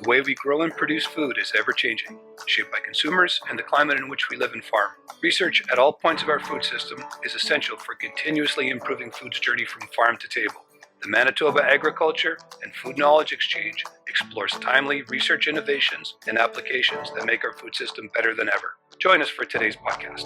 way we grow and produce food is ever-changing, shaped by consumers and the climate in which we live and farm. Research at all points of our food system is essential for continuously improving food's journey from farm to table. The Manitoba Agriculture and Food Knowledge Exchange explores timely research innovations and applications that make our food system better than ever. Join us for today's podcast.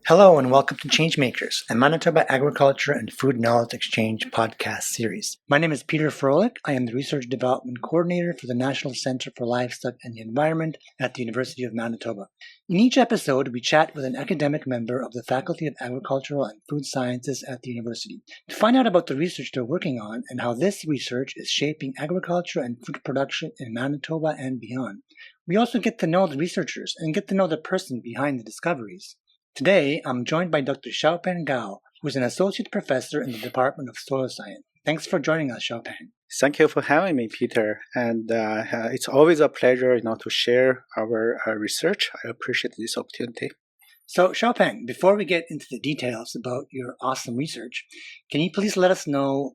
Hello and welcome to ChangeMAKErs, a Manitoba Agriculture and Food Knowledge Exchange podcast series. My name is Peter Frohlich. I am the Research Development Coordinator for the National Centre for Livestock and the Environment at the University of Manitoba. In each episode, we chat with an academic member of the Faculty of Agricultural and Food Sciences at the university to find out about the research they're working on and how this research is shaping agriculture and food production in Manitoba and beyond. We also get to know the researchers and get to know the person behind the discoveries. Today, I'm joined by Dr. Xiaopeng Gao, who is an associate professor in the Department of Soil Science. Thanks for joining us, Xiaopeng. Thank you for having me, Peter. And it's always a pleasure, to share our research. I appreciate this opportunity. So, Xiaopeng, before we get into the details about your awesome research, can you please let us know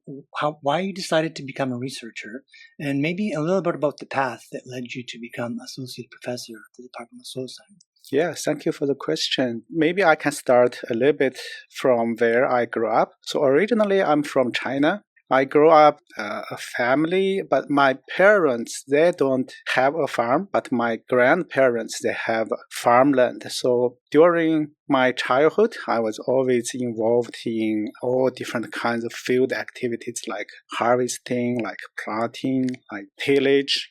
why you decided to become a researcher, and maybe a little bit about the path that led you to become associate professor at the Department of Soil Science? Yeah, thank you for the question. Maybe I can start a little bit from where I grew up. So originally, I'm from China. I grew up a family, but my parents, they don't have a farm, but my grandparents, they have farmland. So during my childhood, I was always involved in all different kinds of field activities like harvesting, like planting, like tillage,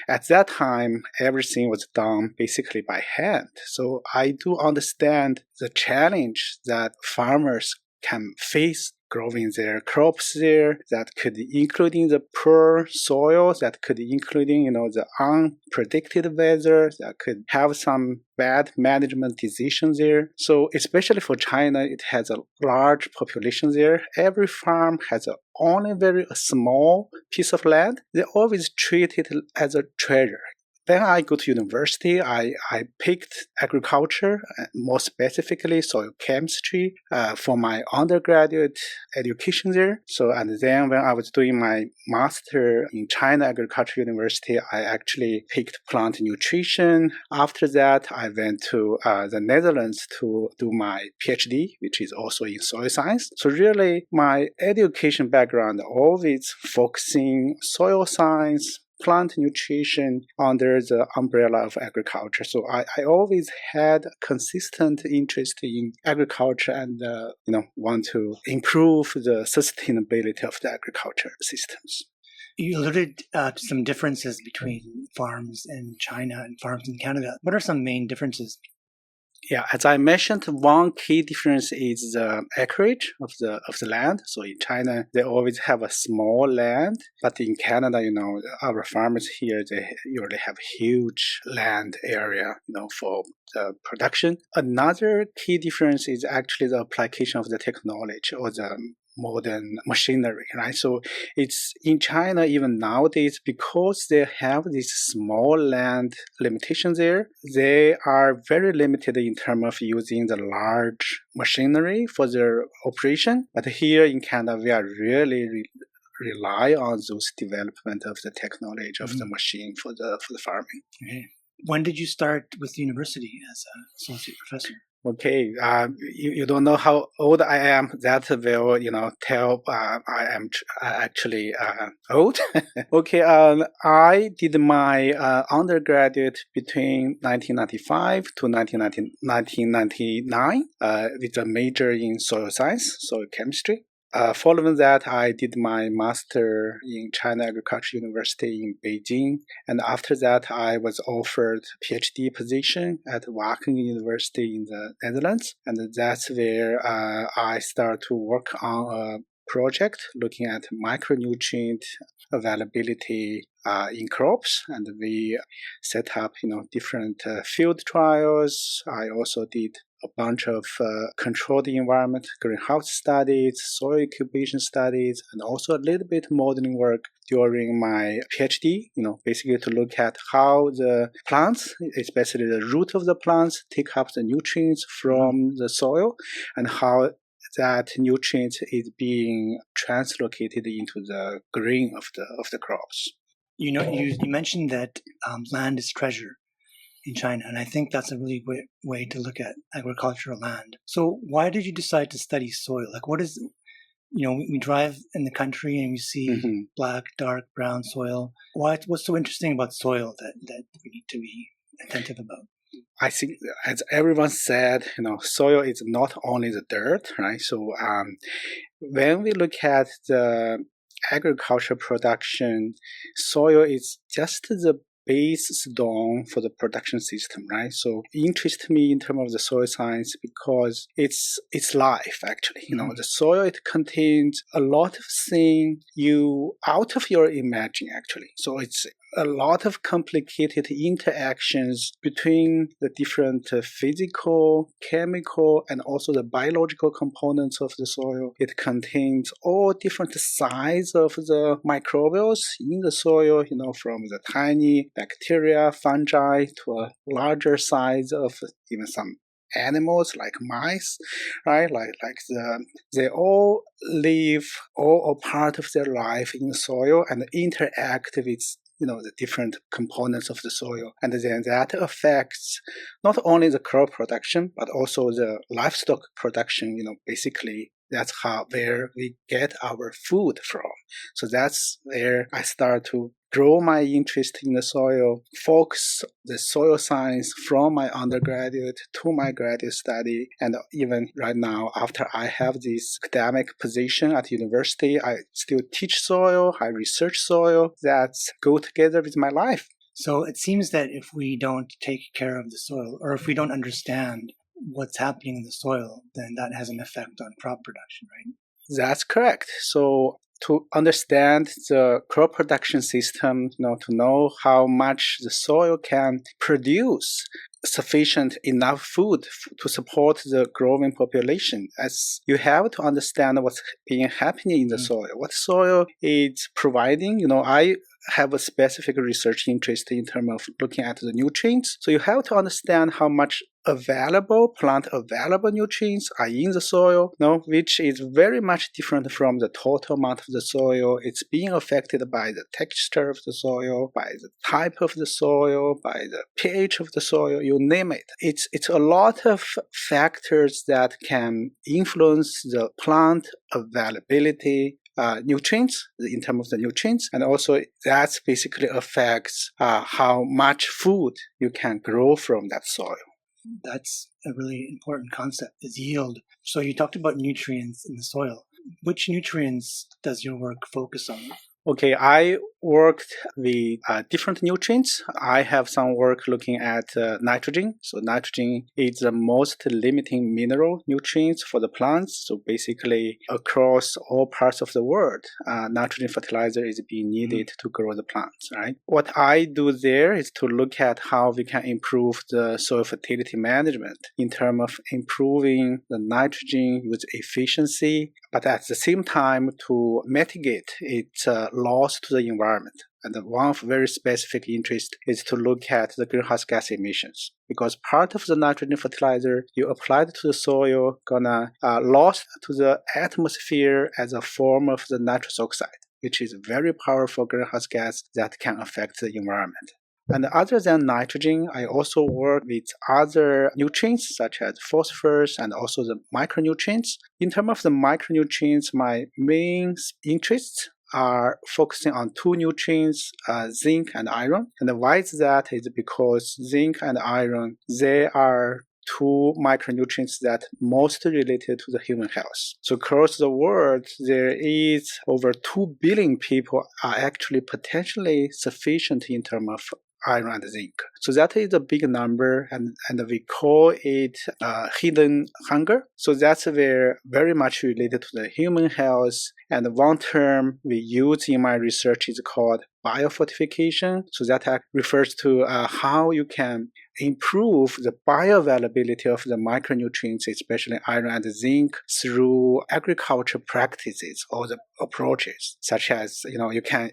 At that time, everything was done basically by hand. So I do understand the challenge that farmers can face growing their crops there, that could including the poor soil, that could including, the unpredicted weather, that could have some bad management decisions there. So especially for China, it has a large population there. Every farm has only very small piece of land. They always treat it as a treasure. Then I go to university, I picked agriculture, more specifically soil chemistry, for my undergraduate education there. So, and then when I was doing my master in China Agricultural University, I actually picked plant nutrition. After that, I went to the Netherlands to do my PhD, which is also in soil science. So really, my education background always focusing soil science, plant nutrition under the umbrella of agriculture. So I always had a consistent interest in agriculture and, want to improve the sustainability of the agriculture systems. You alluded to some differences between farms in China and farms in Canada. What are some main differences? Yeah, as I mentioned, one key difference is the acreage of the land. So in China, they always have a small land, but in Canada, our farmers here, they usually have huge land area, for the production. Another key difference is actually the application of the technology or the modern machinery, right? So it's in China even nowadays, because they have this small land limitation there, they are very limited in terms of using the large machinery for their operation. But here in Canada, we are really rely on those development of the technology of the machine for the farming. Okay. When did you start with the university as an associate professor? Okay, you don't know how old I am. That will, tell I am actually old. Okay, I did my undergraduate between 1995 to 1999 with a major in soil science, soil chemistry. Following that, I did my master in China Agricultural University in Beijing. And after that, I was offered PhD position at Wageningen University in the Netherlands. And that's where I started to work on a project looking at micronutrient availability in crops. And we set up, different field trials. I also did a bunch of controlled environment greenhouse studies, soil incubation studies, and also a little bit modeling work during my PhD, basically to look at how the plants, especially the root of the plants, take up the nutrients from the soil, and how that nutrient is being translocated into the grain of the crops. You mentioned that land is treasure in China, and I think that's a really great way to look at agricultural land. So why did you decide to study soil? Like, what is, we drive in the country and we see black, dark, brown soil. What's so interesting about soil that we need to be attentive about? I think, as everyone said, soil is not only the dirt, right? So when we look at the agriculture production, soil is just the base stone for the production system, right? So it interests me in terms of the soil science because it's life, actually. The soil, it contains a lot of things out of your imagine, actually. So it's a lot of complicated interactions between the different physical, chemical, and also the biological components of the soil. It contains all different sizes of the microbials in the soil, from the tiny bacteria, fungi, to a larger size of even some animals like mice, right? They all live all a part of their life in the soil and interact with the different components of the soil. And then that affects not only the crop production, but also the livestock production. Basically, that's where we get our food from. So that's where I start to grow my interest in the soil, focus the soil science from my undergraduate to my graduate study. And even right now, after I have this academic position at university, I still teach soil, I research soil that go together with my life. So it seems that if we don't take care of the soil, or if we don't understand what's happening in the soil, then that has an effect on crop production, right? That's correct. So to understand the crop production system, to know how much the soil can produce sufficient enough food to support the growing population, as you have to understand what's being happening in the soil, what soil is providing. I have a specific research interest in terms of looking at the nutrients. So you have to understand how much plant available nutrients are in the soil, which is very much different from the total amount of the soil. It's being affected by the texture of the soil, by the type of the soil, by the pH of the soil, you name it. It's a lot of factors that can influence the plant availability, nutrients, in terms of the nutrients, and also that basically affects how much food you can grow from that soil. That's a really important concept, is yield. So you talked about nutrients in the soil. Which nutrients does your work focus on? Okay, I worked with different nutrients. I have some work looking at nitrogen. So nitrogen is the most limiting mineral nutrients for the plants. So basically, across all parts of the world, nitrogen fertilizer is being needed to grow the plants, right? What I do there is to look at how we can improve the soil fertility management in terms of improving the nitrogen use efficiency, but at the same time to mitigate its loss to the environment. And one of very specific interest is to look at the greenhouse gas emissions, because part of the nitrogen fertilizer you applied to the soil gonna lost to the atmosphere as a form of the nitrous oxide, which is a very powerful greenhouse gas that can affect the environment. And other than nitrogen, I also work with other nutrients such as phosphorus and also the micronutrients. In terms of the micronutrients, my main interests are focusing on two nutrients, zinc and iron. And why is that? Is because zinc and iron, they are two micronutrients that mostly related to the human health. So across the world, there is over 2 billion people are actually potentially sufficient in terms of iron and zinc. So that is a big number, and we call it hidden hunger. So that's very much related to the human health. And one term we use in my research is called biofortification. So that refers to how you can improve the bioavailability of the micronutrients, especially iron and zinc, through agriculture practices or the approaches, such as you can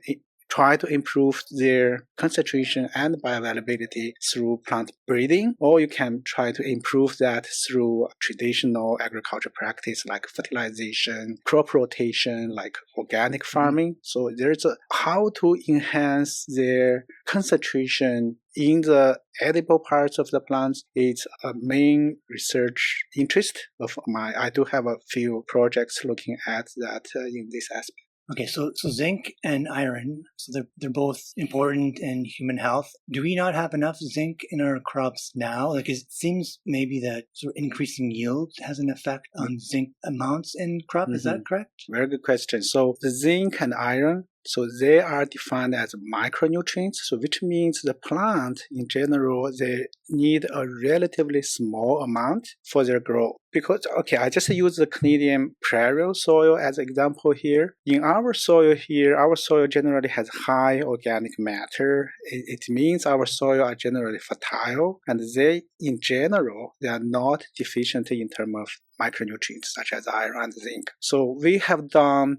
try to improve their concentration and bioavailability through plant breeding, or you can try to improve that through traditional agriculture practice like fertilization, crop rotation, like organic farming. So there's how to enhance their concentration in the edible parts of the plants. It's a main research interest of mine. I do have a few projects looking at that in this aspect. Okay, so zinc and iron, so they're both important in human health. Do we not have enough zinc in our crops now? Like, it seems maybe that sort of increasing yield has an effect on zinc amounts in crop. Is that correct? Very good question. So the zinc and iron, so they are defined as micronutrients, so which means the plant in general, they need a relatively small amount for their growth. Because, okay, I just use the Canadian prairie soil as an example here. In our soil here, our soil generally has high organic matter. It means our soil are generally fertile, and they, in general, they are not deficient in terms of micronutrients such as iron and zinc. So we have done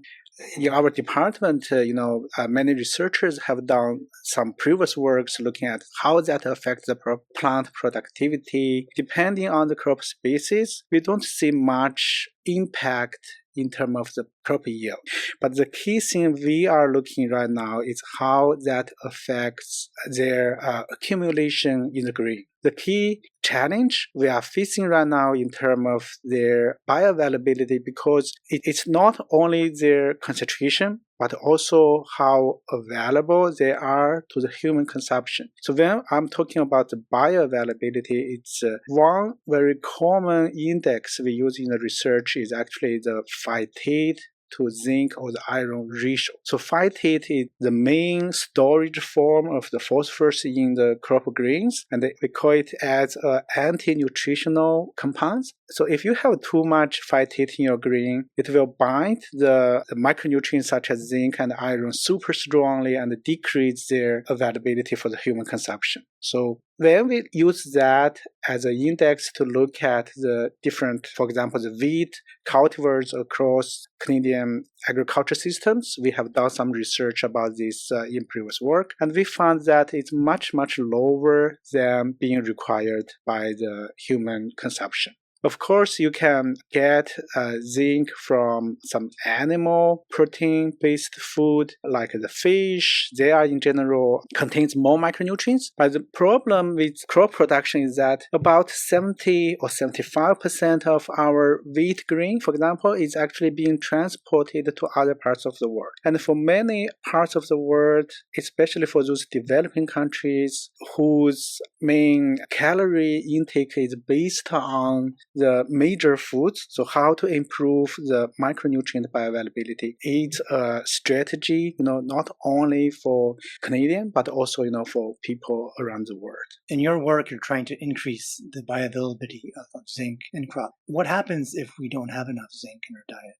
in our department, many researchers have done some previous works looking at how that affects the plant productivity. Depending on the crop species, we don't see much impact in terms of the crop yield. But the key thing we are looking right now is how that affects their accumulation in the grain. The key challenge we are facing right now in terms of their bioavailability, because it's not only their concentration, but also how available they are to the human consumption. So when I'm talking about the bioavailability, it's one very common index we use in the research is actually the phytate to zinc or the iron ratio. So phytate is the main storage form of the phosphorus in the crop grains, and we call it as anti-nutritional compounds. So if you have too much phytate in your grain, it will bind the micronutrients such as zinc and iron super strongly and decrease their availability for the human consumption. So when we use that as an index to look at the different, for example, the wheat cultivars across Canadian agriculture systems, we have done some research about this in previous work, and we found that it's much, much lower than being required by the human consumption. Of course, you can get zinc from some animal protein-based food like the fish. They are in general contains more micronutrients. But the problem with crop production is that about 70 or 75% of our wheat grain, for example, is actually being transported to other parts of the world. And for many parts of the world, especially for those developing countries whose main calorie intake is based on the major foods, so how to improve the micronutrient bioavailability is a strategy, not only for Canadian, but also, for people around the world. In your work, you're trying to increase the bioavailability of zinc in crop. What happens if we don't have enough zinc in our diet?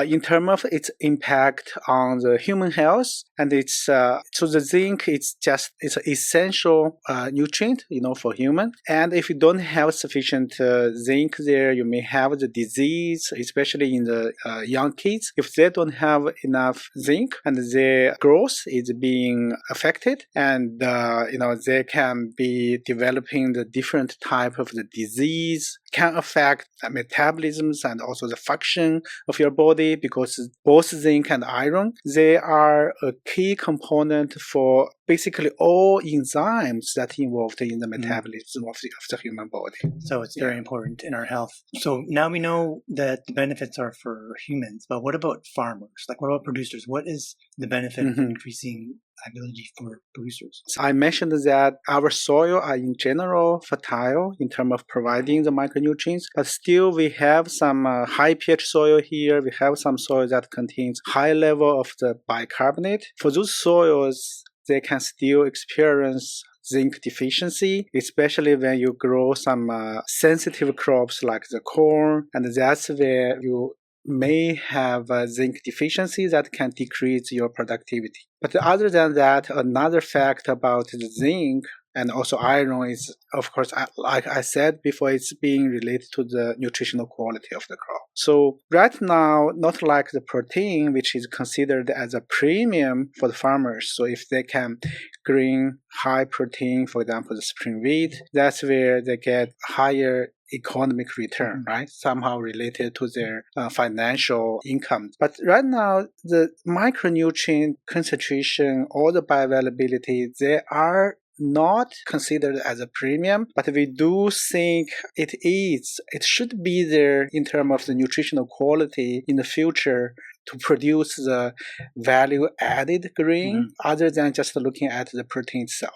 In terms of its impact on the human health, and it's so the zinc it's an essential nutrient for human, and if you don't have sufficient zinc there, you may have the disease, especially in the young kids. If they don't have enough zinc and their growth is being affected, and they can be developing the different type of the disease, can affect metabolisms and also the function of your body, because both zinc and iron, they are a key component for basically all enzymes that are involved in the metabolism of the human body. So it's very important in our health. So now we know that the benefits are for humans, but what about farmers? Like, what about producers? What is the benefit of increasing ability for producers? I mentioned that our soil are in general fertile in terms of providing the micronutrients, but still we have some high pH soil here. We have some soil that contains high level of the bicarbonate. For those soils, they can still experience zinc deficiency, especially when you grow some sensitive crops like the corn, and that's where you may have zinc deficiency that can decrease your productivity. But other than that, another fact about the zinc And also iron is, of course, like I said before, it's being related to the nutritional quality of the crop. So right now, not like the protein, which is considered as a premium for the farmers. So if they can green high protein, for example, the spring wheat, that's where they get higher economic return, right? Somehow related to their financial income. But right now, the micronutrient concentration or the bioavailability, they are not considered as a premium, but we do think it should be there in terms of the nutritional quality in the future to produce the value added grain other than just looking at the protein itself.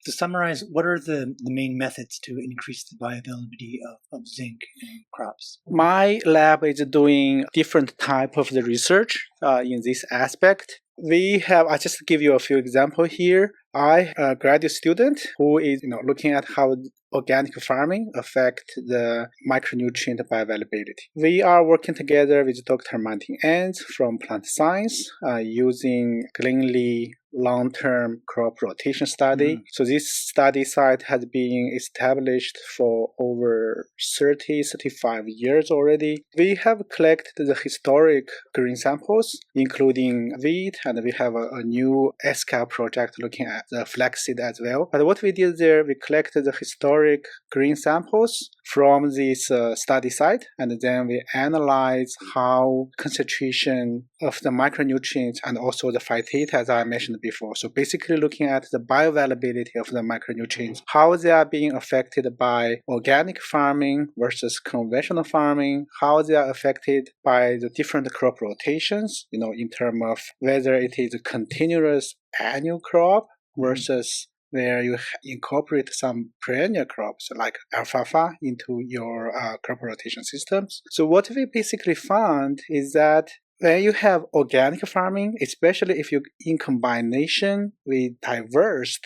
To summarize, what are the main methods to increase the bioavailability of zinc in crops? My lab is doing different type of the research in this aspect. I just give you a few examples here. I, a graduate student who is looking at how organic farming affect the micronutrient bioavailability. We are working together with Dr. Martin Enz from Plant Science using Greenlee long-term crop rotation study. So this study site has been established for over 35 years already. We have collected the historic green samples, including wheat, and we have a new SCAL project looking at the flaxseed as well. But what we did there, we collected the historic green samples from this study site, and then we analyze how concentration of the micronutrients and also the phytate, as I mentioned before. So basically looking at the bioavailability of the micronutrients, how they are being affected by organic farming versus conventional farming, how they are affected by the different crop rotations, in terms of whether it is a continuous annual crop versus where you incorporate some perennial crops like alfalfa into your crop rotation systems. So what we basically found is that when you have organic farming, especially if you in combination with diverse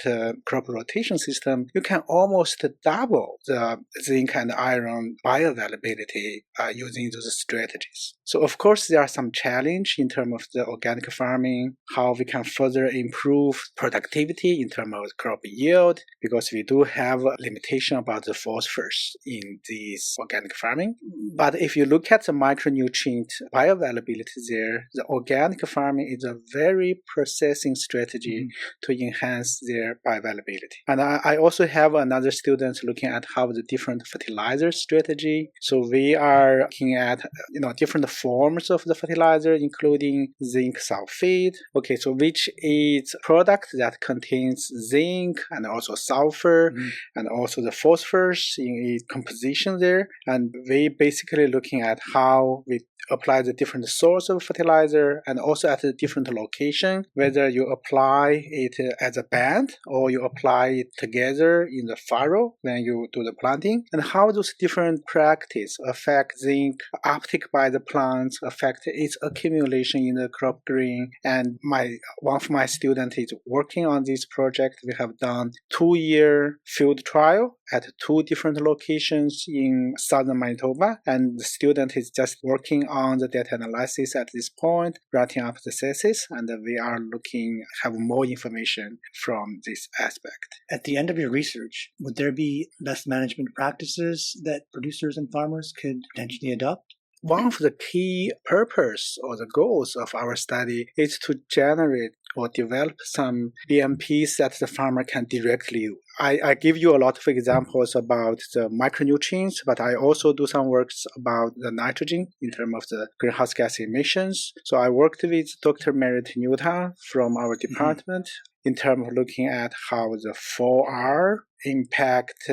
crop rotation system, you can almost double the zinc and iron bioavailability using those strategies. So of course there are some challenge in terms of the organic farming, how we can further improve productivity in terms of crop yield, because we do have a limitation about the phosphorus in this organic farming. But if you look at the micronutrient bioavailability there, the organic farming is a very processing strategy to enhance their bioavailability. And I also have another student looking at how the different fertilizer strategy. So we are looking at different forms of the fertilizer, including zinc sulfate. Okay, so which is product that contains zinc and also sulfur and also the phosphorus in its composition there. And we basically looking at how we apply the different source of fertilizer and also at a different location, whether you apply it as a band or you apply it together in the furrow when you do the planting, and how those different practices affect zinc uptake by the plants, affect its accumulation in the crop grain. And one of my students is working on this project. We have done 2-year field trial at 2 different locations in southern Manitoba, and the student is just working on the data analysis at this point, writing up the thesis, and we are have more information from this aspect. At the end of your research, would there be best management practices that producers and farmers could potentially adopt? One of the key purpose or the goals of our study is to generate or develop some BMPs that the farmer can directly use. I give you a lot of examples about the micronutrients, but I also do some works about the nitrogen in terms of the greenhouse gas emissions. So I worked with Dr. Merit Newton from our department in terms of looking at how the 4R impact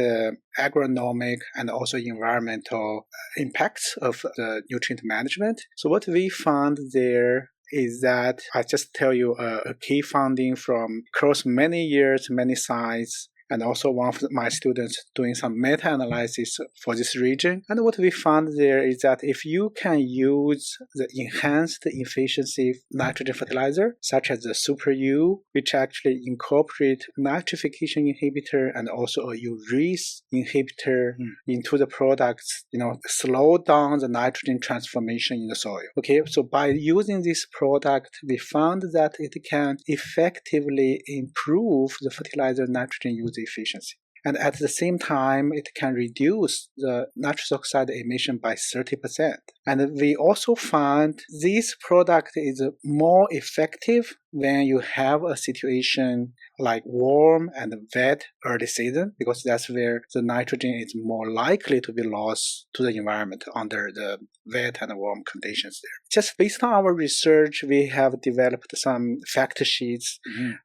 agronomic and also environmental impacts of the nutrient management. So what we found there is that, I just tell you a key finding from across many years, many sites, and also one of my students doing some meta-analysis for this region. And what we found there is that if you can use the enhanced efficiency nitrogen fertilizer, such as the Super U, which actually incorporate nitrification inhibitor and also a urease inhibitor into the products, slow down the nitrogen transformation in the soil. Okay, so by using this product, we found that it can effectively improve the fertilizer nitrogen usage efficiency. And at the same time, it can reduce the nitrous oxide emission by 30%. And we also find this product is more effective when you have a situation like warm and wet early season, because that's where the nitrogen is more likely to be lost to the environment under the wet and warm conditions there. Just based on our research, we have developed some fact sheets,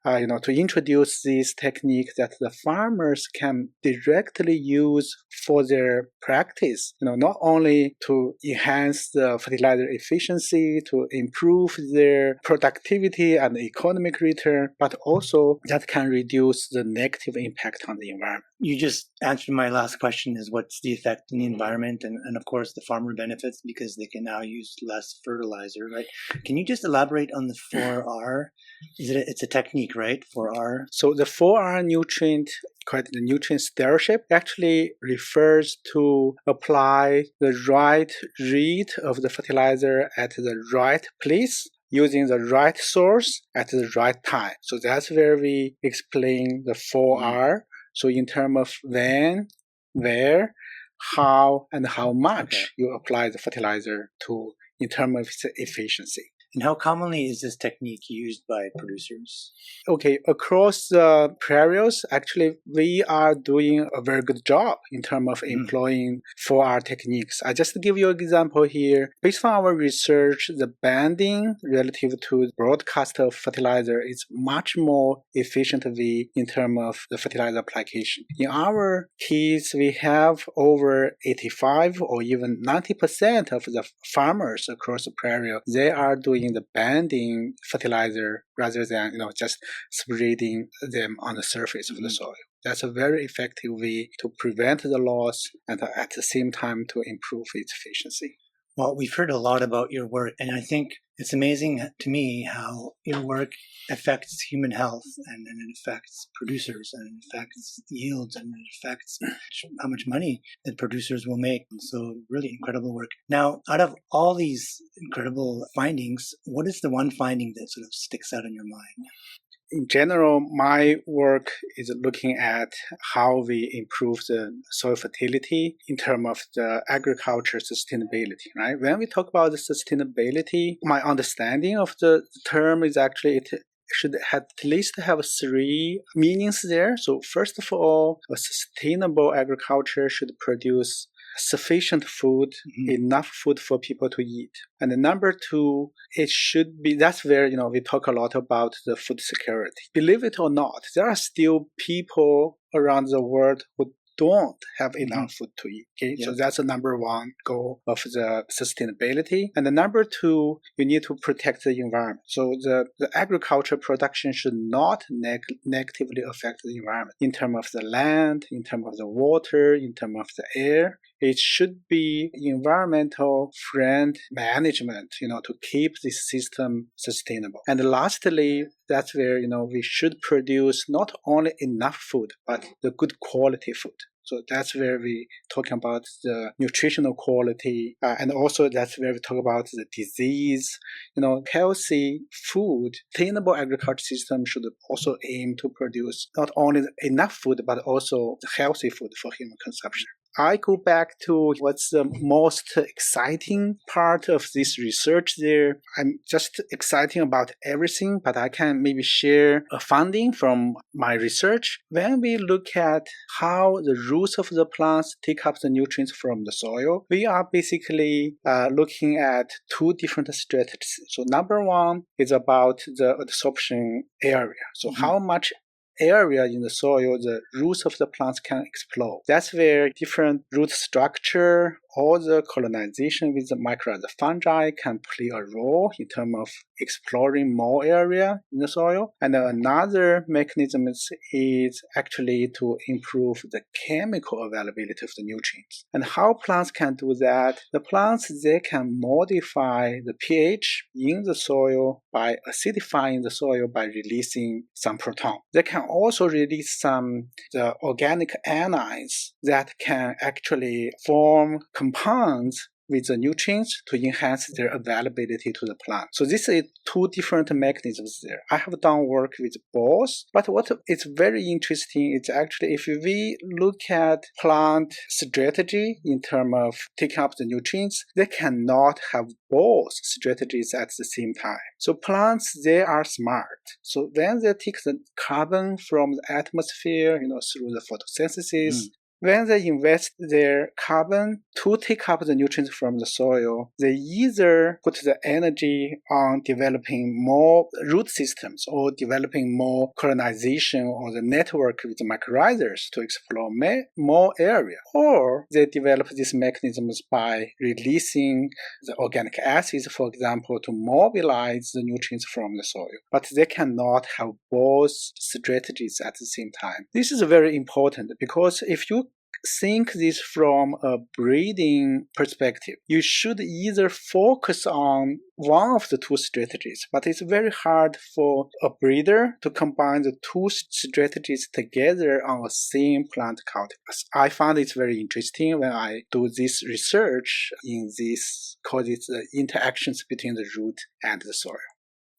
to introduce this technique that the farmers can directly use for their practice, not only to enhance the fertilizer efficiency, to improve their productivity and economic return, but also that can reduce the negative impact on the environment. You just answered my last question, is what's the effect on the environment, and of course the farmer benefits because they can now use less fertilizer, right? Can you just elaborate on the 4R? It's a technique, right? 4R? So the 4R nutrient, called the nutrient stewardship, actually refers to apply the right rate of the fertilizer at the right place, using the right source at the right time. So that's where we explain the 4R. So in terms of when, where, how, and how much you apply the fertilizer to in terms of its efficiency. And how commonly is this technique used by producers? Okay, across the prairies, actually, we are doing a very good job in terms of employing 4R techniques. I just give you an example here. Based on our research, the banding relative to broadcast of fertilizer is much more efficient in terms of the fertilizer application. In our case, we have over 85 or even 90% of the farmers across the prairie, they are doing the banding fertilizer rather than just spreading them on the surface of the soil. That's a very effective way to prevent the loss and at the same time to improve its efficiency. Well, we've heard a lot about your work, and I think it's amazing to me how your work affects human health, and it affects producers, and it affects yields, and it affects how much money that producers will make. So really incredible work. Now, out of all these incredible findings, what is the one finding that sort of sticks out in your mind? In general, my work is looking at how we improve the soil fertility in terms of the agriculture sustainability, right? When we talk about the sustainability, my understanding of the term is actually it should at least have 3 meanings there. So first of all, a sustainable agriculture should produce sufficient food, enough food for people to eat. And number 2, it should be, that's where, we talk a lot about the food security. Believe it or not, there are still people around the world who don't have enough food to eat. Okay? Yeah. So that's the number 1 goal of the sustainability. And the number 2, you need to protect the environment. So the agriculture production should not negatively affect the environment in terms of the land, in terms of the water, in terms of the air. It should be environmental friend management, to keep this system sustainable. And lastly, that's where, we should produce not only enough food, but the good quality food. So that's where we talk about the nutritional quality, and also that's where we talk about the disease. Healthy food, sustainable agriculture system should also aim to produce not only enough food, but also healthy food for human consumption. I go back to what's the most exciting part of this research there. I'm just excited about everything, but I can maybe share a finding from my research. When we look at how the roots of the plants take up the nutrients from the soil, we are basically looking at 2 different strategies. So number 1 is about the absorption area. So how much area in the soil the roots of the plants can explore. That's where different root structure or the colonization with the microbes, the fungi can play a role in terms of exploring more area in the soil. And another mechanism is actually to improve the chemical availability of the nutrients. And how plants can do that? The plants, they can modify the pH in the soil by acidifying the soil by releasing some proton. They can also release the organic anions that can actually form compounds with the nutrients to enhance their availability to the plant. So this is two different mechanisms there. I have done work with both, but what is very interesting is actually if we look at plant strategy in terms of taking up the nutrients, they cannot have both strategies at the same time. So plants, they are smart. So when they take the carbon from the atmosphere, through the photosynthesis, when they invest their carbon to take up the nutrients from the soil, they either put the energy on developing more root systems or developing more colonization or the network with the mycorrhizas to explore more area, or they develop these mechanisms by releasing the organic acids, for example, to mobilize the nutrients from the soil. But they cannot have both strategies at the same time. This is very important because if you think this from a breeding perspective, you should either focus on one of the two strategies, but it's very hard for a breeder to combine the two strategies together on the same plant cultivar. I find it very interesting when I do this research in this, called it the interactions between the root and the soil.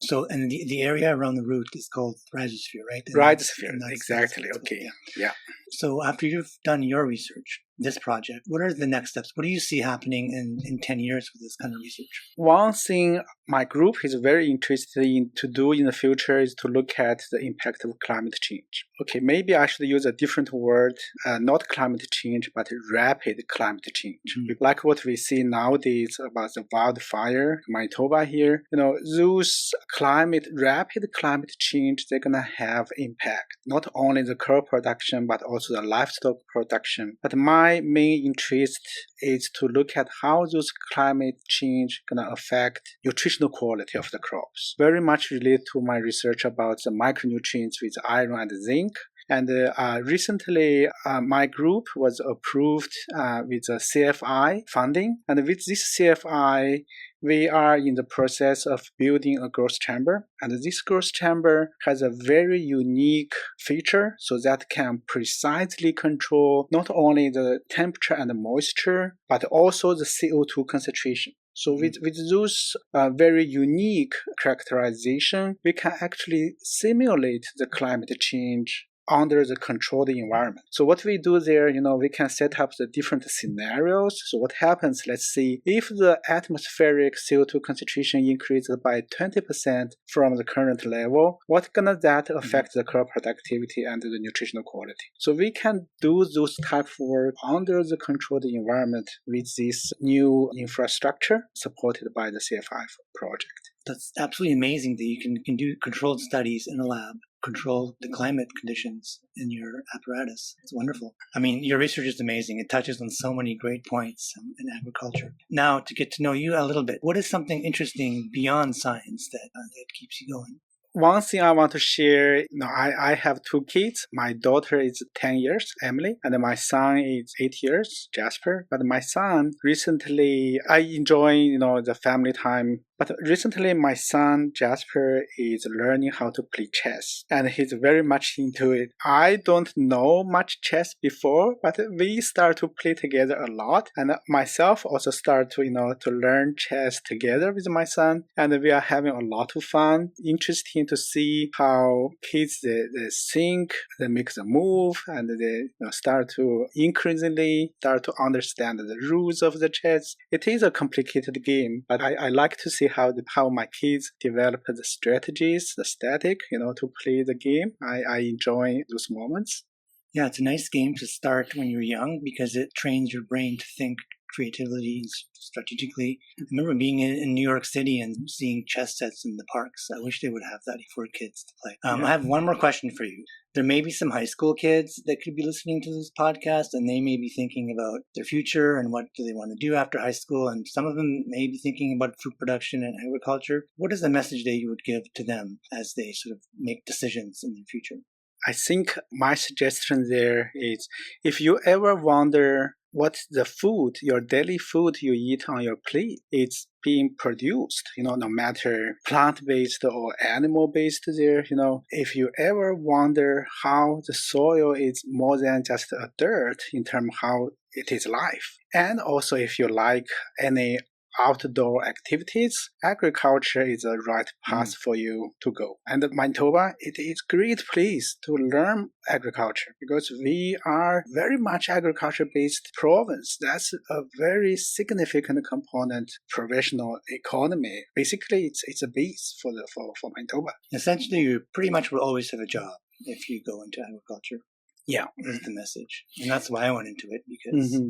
So, and the area around the root is called rhizosphere, right? Rhizosphere, exactly. Okay, yeah. So after you've done your research, this project, what are the next steps? What do you see happening in 10 years with this kind of research? One thing my group is very interested in to do in the future is to look at the impact of climate change. Okay, maybe I should use a different word, not climate change, but rapid climate change. Like what we see nowadays about the wildfire in Manitoba here, those rapid climate change, they're going to have impact, not only the crop production, but also the livestock production. But my main interest is to look at how those climate change going to affect nutritional quality of the crops. Very much related to my research about the micronutrients with iron and zinc. And recently, my group was approved with the CFI funding. And with this CFI, we are in the process of building a growth chamber. And this growth chamber has a very unique feature so that can precisely control not only the temperature and the moisture, but also the CO2 concentration. So with those very unique characterization, we can actually simulate the climate change under the controlled environment. So what we do there, we can set up the different scenarios. So what happens, let's see, if the atmospheric CO2 concentration increases by 20% from the current level, what gonna that affect the crop productivity and the nutritional quality? So we can do those type of work under the controlled environment with this new infrastructure supported by the CFI project. That's absolutely amazing that you can do controlled studies in a lab, control the climate conditions in your apparatus. It's wonderful. I mean, your research is amazing. It touches on so many great points in agriculture. Now, to get to know you a little bit, what is something interesting beyond science that keeps you going? One thing I want to share, I have two kids. My daughter is 10 years, Emily, and my son is 8 years, Jasper. But my son recently, I enjoy, the family time. But recently, my son, Jasper, is learning how to play chess, and he's very much into it. I don't know much chess before, but we start to play together a lot. And myself also start to, to learn chess together with my son. And we are having a lot of fun. Interesting to see how kids, they think, they make the move, and they start to increasingly start to understand the rules of the chess. It is a complicated game, but I like to see how my kids develop the strategies, the static, to play the game. I enjoy those moments. Yeah, it's a nice game to start when you're young because it trains your brain to think creatively and strategically. I remember being in New York City and seeing chess sets in the parks. I wish they would have that for kids to play. I have one more question for you. There may be some high school kids that could be listening to this podcast, and they may be thinking about their future and what do they want to do after high school. And some of them may be thinking about food production and agriculture. What is the message that you would give to them as they sort of make decisions in their future? I think my suggestion there is if you ever wonder what the food, your daily food you eat on your plate is being produced, no matter plant-based or animal-based there, if you ever wonder how the soil is more than just a dirt in terms of how it is life. And also, if you like any outdoor activities, agriculture is the right path for you to go. And Manitoba, it is a great place to learn agriculture because we are very much agriculture-based province. That's a very significant component professional economy. Basically, it's a base for Manitoba. Essentially, you pretty much will always have a job if you go into agriculture. Yeah. Is the message. And that's why I went into it, because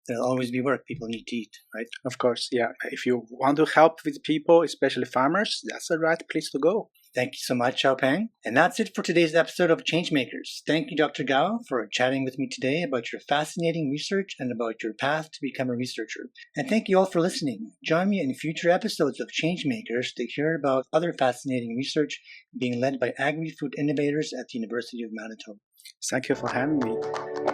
there'll always be work. People need to eat, right? Of course, yeah. If you want to help with people, especially farmers, that's the right place to go. Thank you so much, Xiaopeng. And that's it for today's episode of ChangeMakers. Thank you, Dr. Gao, for chatting with me today about your fascinating research and about your path to become a researcher. And thank you all for listening. Join me in future episodes of ChangeMakers to hear about other fascinating research being led by agri-food innovators at the University of Manitoba. Thank you for having me.